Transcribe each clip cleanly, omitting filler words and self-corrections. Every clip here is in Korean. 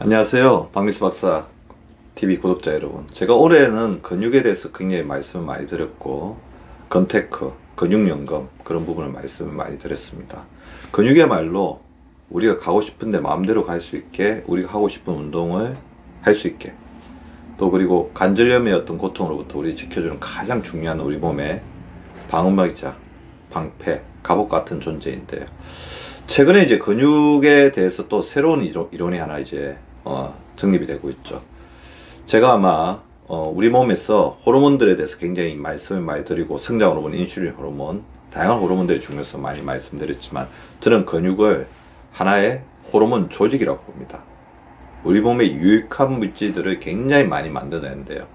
안녕하세요. 박미수 박사 TV 구독자 여러분. 제가 올해는 근육에 대해서 굉장히 말씀을 많이 드렸고, 건테크, 근육연금 그런 부분을 말씀을 많이 드렸습니다. 근육이야말로 우리가 가고 싶은데 마음대로 갈 수 있게, 우리가 하고 싶은 운동을 할 수 있게, 또 그리고 관절염의 어떤 고통으로부터 우리 지켜주는 가장 중요한 우리 몸의 방어막이자 방패, 갑옷 같은 존재인데요. 최근에 이제 근육에 대해서 또 새로운 이론이 하나 이제 정립이 되고 있죠. 제가 아마 우리 몸에서 호르몬들에 대해서 굉장히 말씀을 많이 드리고, 성장 호르몬, 인슐린 호르몬, 다양한 호르몬들의 중요성 많이 말씀드렸지만, 저는 근육을 하나의 호르몬 조직이라고 봅니다. 우리 몸에 유익한 물질들을 굉장히 많이 만들어내는데요.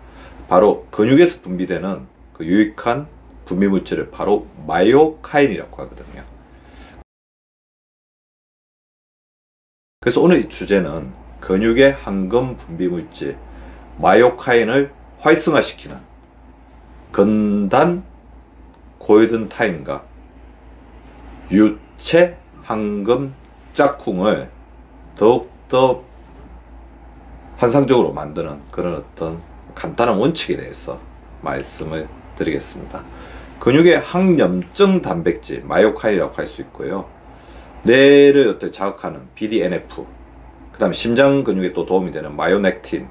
바로 근육에서 분비되는 그 유익한 분비 물질을 바로 마이오카인이라고 하거든요. 그래서 오늘 이 주제는 근육의 황금 분비 물질 마이오카인을 활성화시키는 근단 고이든 타임과 유체 황금 짝꿍을 더욱더 환상적으로 만드는 그런 어떤 간단한 원칙에 대해서 말씀을 드리겠습니다. 근육의 항염증 단백질 마이오카인이라고 할 수 있고요. 뇌를 어떻게 자극하는 BDNF, 그 다음에 심장 근육에 또 도움이 되는 마요넥틴,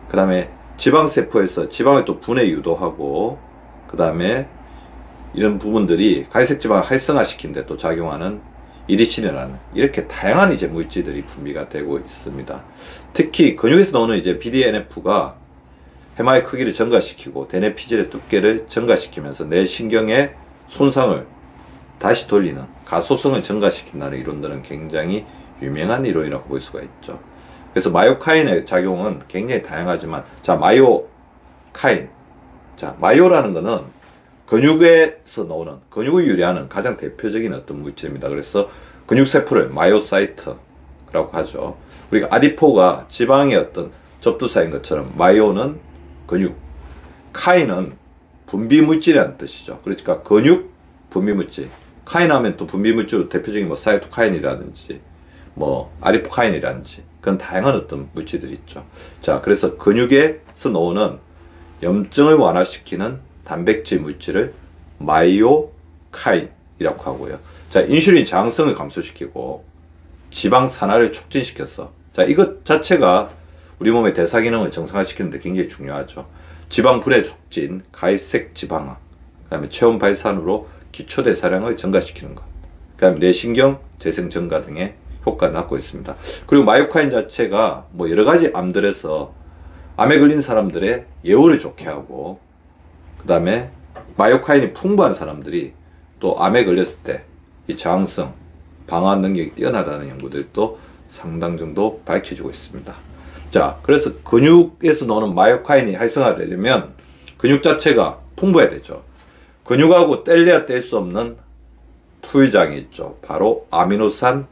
그 다음에 지방세포에서 지방을 또 분해 유도하고, 그 다음에 이런 부분들이 갈색지방을 활성화시키는 데 또 작용하는 이리신이라는, 이렇게 다양한 이제 물질들이 분비가 되고 있습니다. 특히 근육에서 나오는 이제 BDNF가 해마의 크기를 증가시키고 대뇌 피질의 두께를 증가시키면서 뇌신경의 손상을 다시 돌리는, 가소성을 증가시킨다는 이론들은 굉장히 유명한 이론이라고 볼 수가 있죠. 그래서 마이오카인의 작용은 굉장히 다양하지만, 자, 마이오카인. 자, 마이오라는 거는 근육에서 나오는, 근육을 유래하는 가장 대표적인 어떤 물질입니다. 그래서 근육세포를 마이오사이트라고 하죠. 우리가 아디포가 지방의 어떤 접두사인 것처럼 마이오는 근육, 카인은 분비물질이라는 뜻이죠. 그러니까 근육 분비물질. 카인 하면 또 분비물질 대표적인 뭐 사이토카인이라든지 뭐 아리포카인이라든지 그런 다양한 어떤 물질들이 있죠. 자, 그래서 근육에서 나오는 염증을 완화시키는 단백질 물질을 마이오카인이라고 하고요. 자, 인슐린 저항성을 감소시키고 지방 산화를 촉진시켰어. 자, 이것 자체가 우리 몸의 대사 기능을 정상화시키는 데 굉장히 중요하죠. 지방 분해 촉진, 갈색 지방화, 그 다음에 체온 발산으로 기초 대사량을 증가시키는 것, 그 다음에 뇌신경 재생 증가 등의 효과를 낳고 있습니다. 그리고 마이오카인 자체가 뭐 여러 가지 암들에서 암에 걸린 사람들의 예후를 좋게 하고, 그 다음에 마이오카인이 풍부한 사람들이 또 암에 걸렸을 때 이 저항성, 방어 능력이 뛰어나다는 연구들도 상당 정도 밝혀지고 있습니다. 자, 그래서 근육에서 나오는 마이오카인이 활성화되려면 근육 자체가 풍부해야 되죠. 근육하고 뗄래야 뗄 수 없는 풀장이 있죠. 바로 아미노산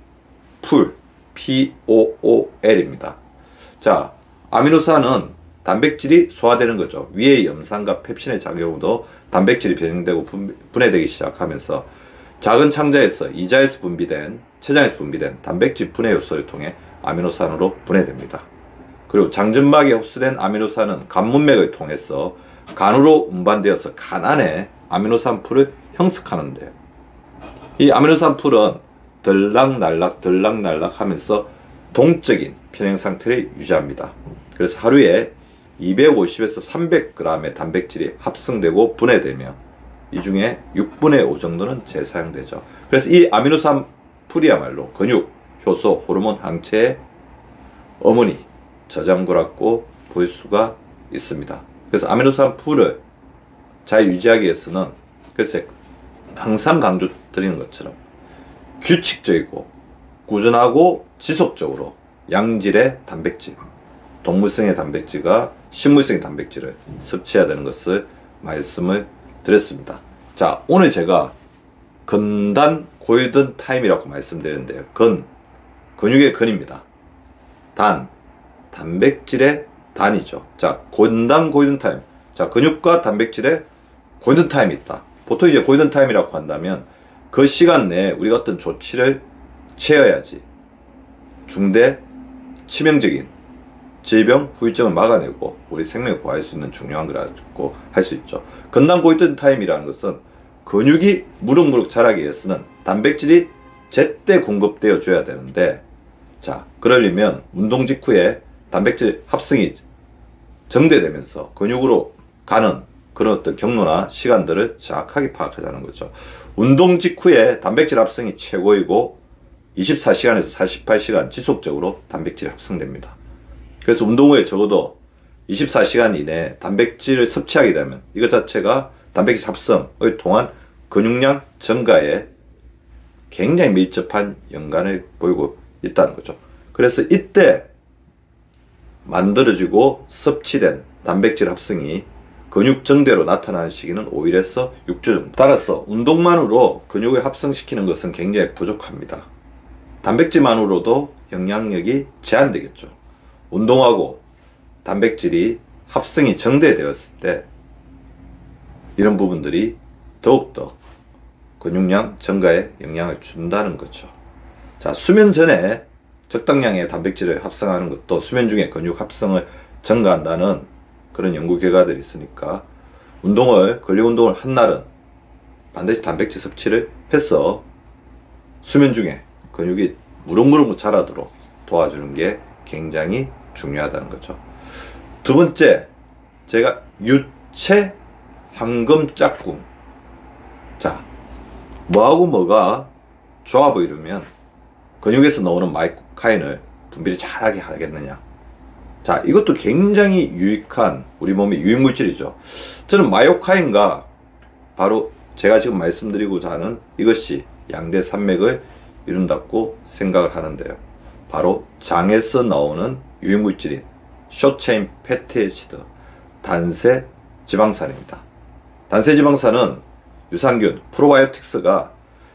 풀, POOL입니다. 자, 아미노산은 단백질이 소화되는 거죠. 위의 염산과 펩신의 작용으로 단백질이 변형되고 분해되기 시작하면서 작은 창자에서 이자에서 분비된, 췌장에서 분비된 단백질 분해 요소를 통해 아미노산으로 분해됩니다. 그리고 장점막에 흡수된 아미노산은 간문맥을 통해서 간으로 운반되어서 간 안에 아미노산 풀을 형성하는데요. 이 아미노산 풀은 들락날락 하면서 동적인 편행 상태를 유지합니다. 그래서 하루에 250에서 300g의 단백질이 합성되고 분해되며 이 중에 6분의 5 정도는 재사용되죠. 그래서 이 아미노산 풀이야말로 근육, 효소, 호르몬, 항체의 어머니, 저장고라고 볼 수가 있습니다. 그래서 아미노산 풀을 잘 유지하기 위해서는, 글쎄, 항상 강조 드리는 것처럼 규칙적이고 꾸준하고 지속적으로 양질의 단백질, 동물성의 단백질과 식물성의 단백질을 섭취해야 되는 것을 말씀을 드렸습니다. 자, 오늘 제가 근단 고이든 타임이라고 말씀드렸는데요. 근육의 근입니다. 단백질의 단이죠. 자, 근단 고이든 타임. 자, 근육과 단백질의 골든타임이 있다. 보통 이제 골든타임이라고 한다면 그 시간 내에 우리가 어떤 조치를 취해야지 중대 치명적인 질병, 후유증을 막아내고 우리 생명을 보호할 수 있는 중요한 거라고 할 수 있죠. 건강 고이던 타임이라는 것은 근육이 무럭무럭 자라기 위해서는 단백질이 제때 공급되어 줘야 되는데, 자, 그러려면 운동 직후에 단백질 합성이 정대되면서 근육으로 가는 그런 어떤 경로나 시간들을 정확하게 파악하자는 거죠. 운동 직후에 단백질 합성이 최고이고 24시간에서 48시간 지속적으로 단백질이 합성됩니다. 그래서 운동 후에 적어도 24시간 이내에 단백질을 섭취하게 되면 이것 자체가 단백질 합성을 통한 근육량 증가에 굉장히 밀접한 연관을 보이고 있다는 거죠. 그래서 이때 만들어지고 섭취된 단백질 합성이 근육 정대로 나타나는 시기는 5일에서 6주 정도. 따라서 운동만으로 근육을 합성시키는 것은 굉장히 부족합니다. 단백질만으로도 영향력이 제한되겠죠. 운동하고 단백질이 합성이 정대되었을 때 이런 부분들이 더욱더 근육량 증가에 영향을 준다는 거죠. 자, 수면 전에 적당량의 단백질을 합성하는 것도 수면 중에 근육 합성을 증가한다는 그런 연구 결과들이 있으니까 근력 운동을 한 날은 반드시 단백질 섭취를 해서 수면 중에 근육이 무럭무럭 자라도록 도와주는 게 굉장히 중요하다는 거죠. 두 번째, 제가 유체 황금 짝꿍. 자, 뭐하고 뭐가 좋아 보이려면 근육에서 나오는 마이코카인을 분비를 잘하게 하겠느냐. 자, 이것도 굉장히 유익한 우리 몸의 유익물질이죠. 저는 마이오카인과 바로 제가 지금 말씀드리고자 하는 이것이 양대 산맥을 이룬다고 생각을 하는데요. 바로 장에서 나오는 유익물질인 숏체인 패티애시드, 단세 지방산입니다. 단세 지방산은 유산균, 프로바이오틱스가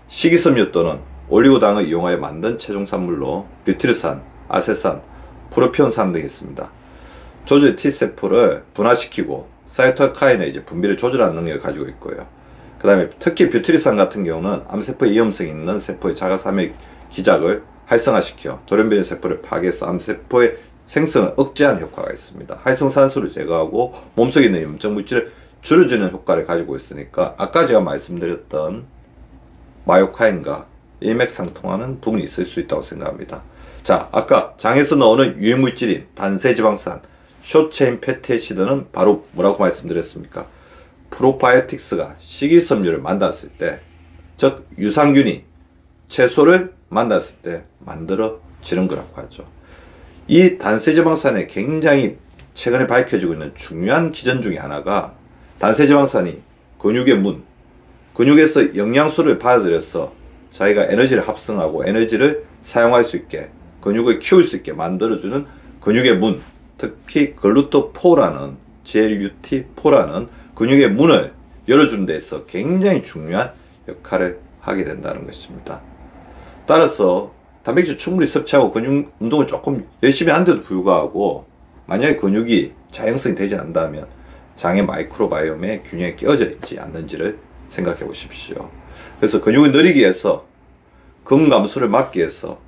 식이섬유 또는 올리고당을 이용하여 만든 체중산물로 뷰티르산, 아세산, 프로피온산 등이 있습니다. 조직의 T세포를 분화시키고 사이토카인의 분비를 조절하는 능력을 가지고 있고요. 그 다음에 특히 뷰티르산 같은 경우는 암세포에 위험성이 있는 세포의 자가사맥 기작을 활성화시켜 돌연변이 세포를 파괴해서 암세포의 생성을 억제하는 효과가 있습니다. 활성산소를 제거하고 몸속에 있는 염증 물질을 줄여주는 효과를 가지고 있으니까 아까 제가 말씀드렸던 마이오카인과 일맥상통하는 부분이 있을 수 있다고 생각합니다. 자, 아까 장에서 나오는 유해물질인 단세지방산, 숏체인 패티애시드는 바로 뭐라고 말씀드렸습니까? 프로바이오틱스가 식이섬유를 만났을 때, 즉 유산균이 채소를 만났을 때 만들어지는 거라고 하죠. 이 단세지방산에 굉장히 최근에 밝혀지고 있는 중요한 기전 중에 하나가 단세지방산이 근육의 문, 근육에서 영양소를 받아들여서 자기가 에너지를 합성하고 에너지를 사용할 수 있게, 근육을 키울 수 있게 만들어주는 근육의 문, 특히 글루토포라는 GLUT4라는 근육의 문을 열어주는 데 있어 굉장히 중요한 역할을 하게 된다는 것입니다. 따라서 단백질 충분히 섭취하고 근육 운동을 조금 열심히 한데도 불구하고 만약에 근육이 자형성이 되지 않는다면 장의 마이크로바이옴의 균형이 깨어져 있지 않는지를 생각해 보십시오. 그래서 근육을 늘리기 위해서 근감소를 막기 위해서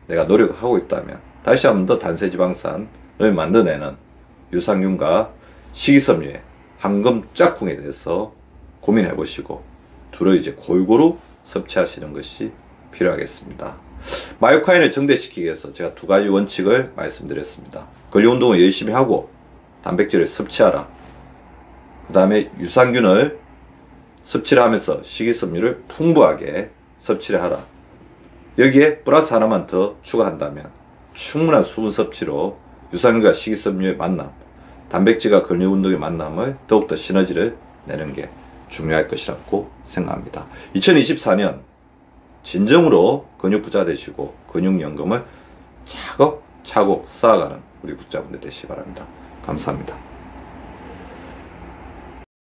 내가 노력을 하고 있다면 다시 한 번 더 단세지방산을 만들어내는 유산균과 식이섬유의 황금 짝꿍에 대해서 고민해 보시고 둘을 이제 골고루 섭취하시는 것이 필요하겠습니다. 마이오카인을 정대시키기 위해서 제가 두 가지 원칙을 말씀드렸습니다. 근력 운동을 열심히 하고 단백질을 섭취하라. 그 다음에 유산균을 섭취를 하면서 식이섬유를 풍부하게 섭취를 하라. 여기에 플러스 하나만 더 추가한다면 충분한 수분 섭취로 유산균과 식이섬유의 만남, 단백질과 근력 운동의 만남을 더욱더 시너지를 내는 게 중요할 것이라고 생각합니다. 2024년 진정으로 근육 부자 되시고 근육연금을 차곡차곡 쌓아가는 우리 구자분들 되시기 바랍니다. 감사합니다.